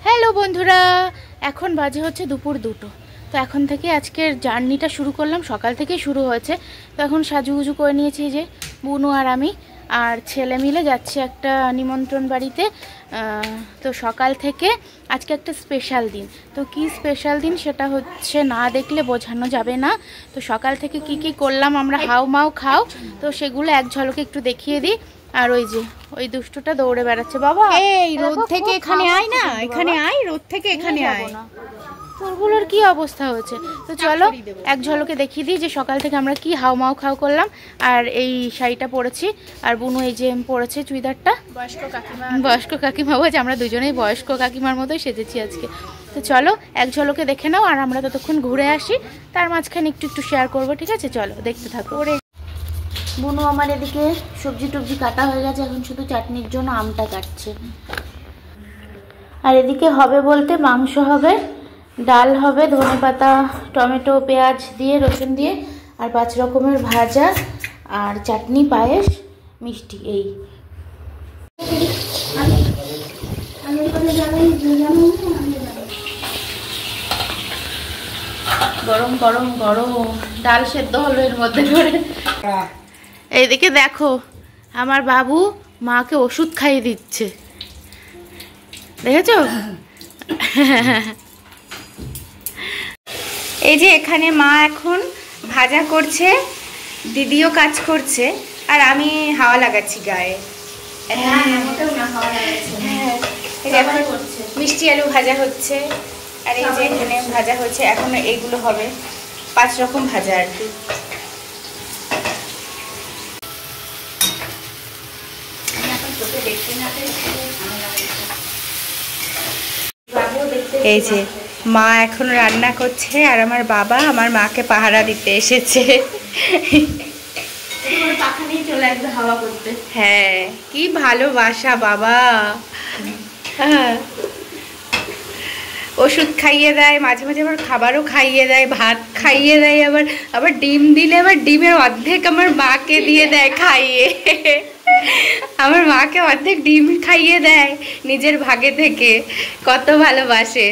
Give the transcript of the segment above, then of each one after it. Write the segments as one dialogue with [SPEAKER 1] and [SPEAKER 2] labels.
[SPEAKER 1] Hello বন্ধুরা, এখন বাজে হচ্ছে দুপুর 2টো। তো এখন থেকে আজকের জার্নিটা শুরু করলাম, সকাল থেকেই শুরু হয়েছে। তো এখন সাজুগুজু করে নিয়েছি, যে বুনু আর আমি আর ছেলে মিলে যাচ্ছি একটা নিমন্ত্রণ বাড়িতে। তো সকাল থেকে আজকে একটা স্পেশাল দিন। তো কি স্পেশাল দিন সেটা হচ্ছে না দেখলে বোঝানো যাবে না। তো সকাল থেকে কি কি করলাম আমরা, হাও মাও খাও, তো সেগুলো এক ঝলকে একটু দেখিয়ে দিই। আর ওই যে ওই দুষ্টুটা দৌড়ে বেড়াচ্ছে। বাবা
[SPEAKER 2] এই রোদ থেকে এখানে আয় না, এখানে আয়, রোদ থেকে এখানে আয়।
[SPEAKER 1] তোরগুলোর কি অবস্থা হয়েছে? তো চলো এক ঝলকে দেখিয়ে দিই যে সকাল থেকে আমরা কি হাও মাও খাও করলাম। আর এই শাড়িটা পরেছি, আর বুনু এই যে পরেছে চুড়িদারটা। বয়স্ক কাকিমা বলছে, আমরা দুজনেই বয়স্ক কাকিমার মতোই সেজেছি আজকে। তো চলো এক ঝলকে দেখে নাও, আর আমরা ততক্ষণ ঘুরে আসি, তার মাঝখানে একটু একটু শেয়ার করবো, ঠিক আছে? চলো দেখতে থাকো। বুনু আমার এদিকে সবজি টবজি কাটা হয়ে গেছে, এখন শুধু চাটনির জন্য আমটা কাটছে। আর এদিকে হবে বলতে মাংস হবে, ডাল হবে ধনেপাতা টমেটো পেঁয়াজ দিয়ে রসুন দিয়ে, আর 5 রকমের ভাজা, আর চাটনি পায়েস মিষ্টি। এই গরম গরম গরম ডাল সেদ্ধ হলো এর মধ্যে করে। এইদিকে দেখো আমার বাবু মাকে ওষুধ খাইয়ে দিচ্ছে, দেখেছো?
[SPEAKER 2] এই যে এখানে মা এখন ভাজা করছে, দিদিও কাজ করছে, আর আমি হাওয়া লাগাচ্ছি গায়ে। মিষ্টি আলু ভাজা হচ্ছে, আর এই যে এখানে ভাজা হচ্ছে, এখন এইগুলো হবে 5 রকম ভাজা আর কি। এই যে মা এখন রান্না করছে, আর আমার বাবা আমার মাকে পাহারা দিতে এসেছে।
[SPEAKER 1] হাওয়া করতে।
[SPEAKER 2] হ্যাঁ, কি ভালোবাসা বাবা। হ্যাঁ, ওষুধ খাইয়ে দেয়, মাঝে মাঝে আবার খাবারও খাইয়ে দেয়, ভাত খাইয়ে দেয়, আবার ডিম দিলে আবার ডিমের অর্ধেক আমার মাকে দিয়ে দেয় খাইয়ে। আমার মাকে অর্ধেক ডিম খাইয়ে দেয় নিজের ভাগে থেকে। কত ভালোবাসে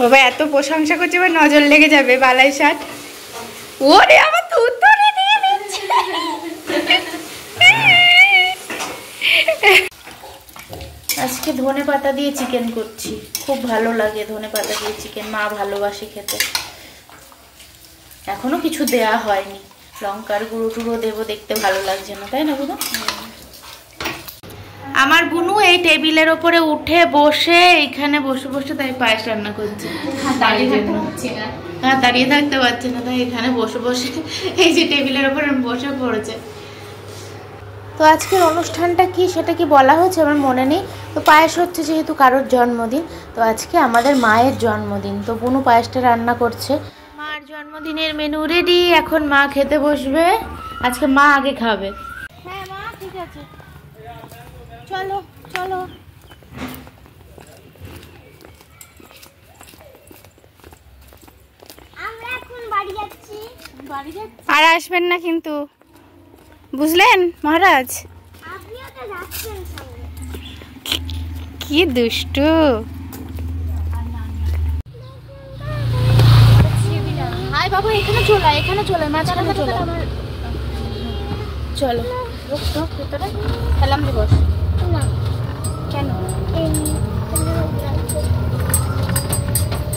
[SPEAKER 2] বাবা, এত প্রশংসা করছে, এবার নজর লেগে যাবে বালাই শার্ট। ওরে আমার তুতরে দিয়ে দিচ্ছে।
[SPEAKER 1] আজকে ধনেপাতা দিয়ে চিকেন করছি, খুব ভালো লাগে ধনেপাতা দিয়ে চিকেন, মা ভালোবাসে খেতে। এখনো কিছু দেয়া হয়নি, লঙ্কার গুঁড়ো টুড়ো দেবো, দেখতে ভালো লাগছে না, তাই না বুনু? আমার বুনু এই টেবিলের ওপরে উঠে বসে এইখানে বসে বসে তাই পায়েস রান্না করছে। হ্যাঁ, দাঁড়িয়ে থাকতে পারছে না, তাই এখানে বসে বসে এই যে টেবিলের ওপরে বসে পড়েছে। তো আজকের অনুষ্ঠানটা কি সেটা কি বলা হয়েছে আমার মনে নেই। তো পায়েস হচ্ছে যেহেতু কারোর জন্মদিন, তো আজকে আমাদের মায়ের জন্মদিন, তো বুনু পায়েসটা রান্না করছে। মার জন্মদিনের মেনু রেডি, এখন মা খেতে বসবে। আজকে মা আগে খাবে। হ্যাঁ মা, ঠিক আছে, চলো চলো।
[SPEAKER 3] আমরা এখন বাড়ি যাচ্ছি।
[SPEAKER 2] আর আসবেন না কিন্তু, বুঝলেন মহারাজ?
[SPEAKER 3] আপনিও তো যাচ্ছেন সঙ্গে।
[SPEAKER 2] কি দুষ্টু।
[SPEAKER 1] হাই বাবা, এখানে চলে আয়, এখানে চলে আয়, মাঝখানে চলে আয়। চলো ভেতরে খেলাম দিবস।
[SPEAKER 3] না
[SPEAKER 1] কেন?
[SPEAKER 3] এই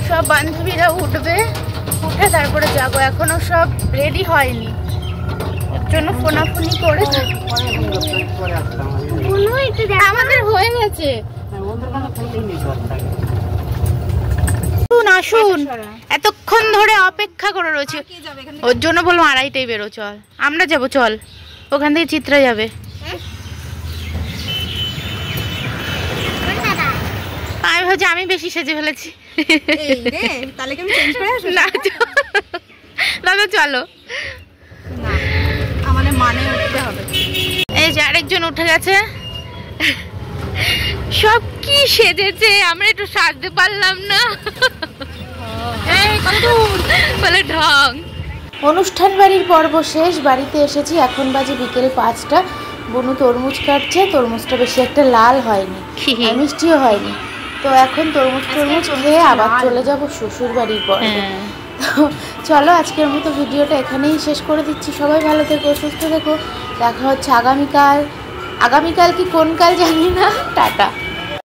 [SPEAKER 1] সব বান্ধবীরা উঠবে, উঠে তারপরে যাবো, এখনো সব রেডি হয়নি, এর জন্য ফোনাফোনি করে আমাদের হয়ে গেছে। আসুন, এতক্ষণ ধরে অপেক্ষা করে রয়েছে, ওর জন্য বলবো 2:30টায় বেরো, চল আমরা যাবো, চল ওখান থেকে চিত্রা যাবে। আমি ভাবছি আমি বেশি সেজে ফেলেছি। না দাদা চলো,
[SPEAKER 2] আমাদের মানে উঠতে হবে।
[SPEAKER 1] এই যে আরেকজন উঠে গেছে, সব কি সেজেছে, আমরা একটু সাজতে পারলাম না, বলে ঢং। অনুষ্ঠান বাড়ির পর্ব শেষ, বাড়িতে এসেছি, এখন বাজে বিকেল 5টা। বুনু তরমুজ কাটছে, তরমুজটা বেশি একটা লাল হয়নি, মিষ্টিও হয়নি। তো এখন তরমুজ খেয়ে আবার চলে যাব শ্বশুর বাড়ির পরে। তো চলো আজকের মতো ভিডিওটা এখানেই শেষ করে দিচ্ছি। সবাই ভালো থেকো, সুস্থ থেকো। দেখা হচ্ছে আগামীকাল কি কোন কাল জানি না। টাটা।